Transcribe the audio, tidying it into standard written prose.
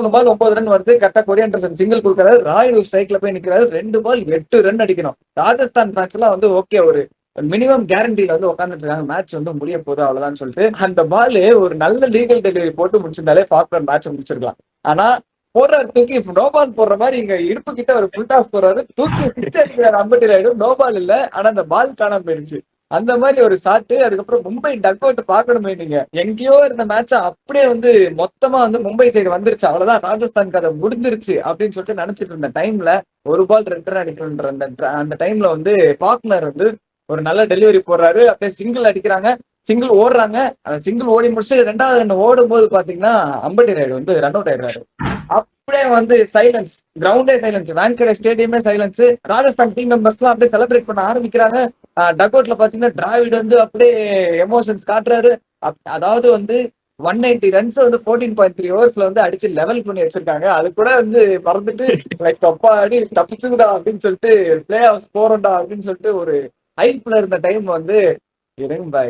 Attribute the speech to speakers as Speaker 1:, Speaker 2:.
Speaker 1: 3 பால் 9 run வருது. கரெக்டா Korean Anderson single கொடுக்கறாரு. ராயுடு ஸ்ட்ரைக்ல போய் நிக்கிறாரு. 2 பால் 8 ரன் அடிக்கணும். ராஜஸ்தான் ஃபேன்ஸ் எல்லாம் வந்து ஓகே ஒரு மினிமம் கேரண்டில வந்து உட்காந்துட்டு இருக்காங்க. மேட்ச் வந்து முடிய போகுது அவ்வளவுதான் சொல்லிட்டு அந்த பால் ஒரு நல்ல லீகல் டெலிவரி போட்டு முடிச்சிருந்தாலே ஃபாக்னர் மேட்ச் முடிச்சிருக்கலாம். ஆனா போடுறாரு தூக்கி நோ பால் போடுற மாதிரி இங்க இடுப்பு கிட்ட ஒரு ஃபுல் டாஸ் போடுறாரு. தூக்கி சிக்ஸ் அடிக்கிறாரு. அம்பட்டி ராயுடு நோ பால் இல்ல. ஆனா அந்த பால் காணாம போயிடுச்சு. அந்த மாதிரி ஒரு ஷாட். அதுக்கப்புறம் மும்பை டக் அவுட் பாக்கணுமே நீங்க. எங்கேயோ இருந்த மேட்ச் அப்படியே வந்து மொத்தமா வந்து மும்பை சைடு வந்துருச்சு. அவ்வளவுதான் ராஜஸ்தான் கதை முடிஞ்சிருச்சு அப்படின்னு சொல்லிட்டு நினைச்சிட்டு இருந்த டைம்ல ஒரு பால் 2 ரன் அடிக்கணுன்ற அந்த டைம்ல வந்து பாக்னர் வந்து ஒரு நல்ல டெலிவரி போடுறாரு. அப்படியே சிங்கிள் அடிக்கிறாங்க. சிங்கிள் ஓடுறாங்க. அந்த சிங்கிள் ஓடி முடிச்சுட்டு 2வது ரன் ஓடும் போது பாத்தீங்கன்னா அம்பட்டி ராயுடு வந்து ரன் அவுட் ஆயிடுறாரு. அப்படியே வந்து சைலன்ஸ். கிரவுண்டே சைலன்ஸ். வான்கடே ஸ்டேடியமே சைலன்ஸ். ராஜஸ்தான் டீம் மெம்பர்ஸ் எல்லாம் அப்படியே செலிப்ரேட் பண்ண ஆரம்பிக்கிறாங்க. டக் அவுட்ல பாத்தீங்கன்னா டிராவிட் வந்து அப்படியே எமோஷன்ஸ் காட்டுறாரு. அதாவது வந்து 180 ரன்ஸ் வந்து 14.3 ஓவர்ஸ்ல வந்து அடிச்சு லெவல் பண்ணி வச்சிருக்காங்க. அது கூட வந்து மறந்துட்டு லைக் தப்பா அடி தப்பிச்சுடா அப்படின்னு சொல்லிட்டு பிளே ஆஃப் போறோம்டா அப்படின்னு சொல்லிட்டு ஒரு ஹைப்ல இருந்த டைம் வந்து இருங்க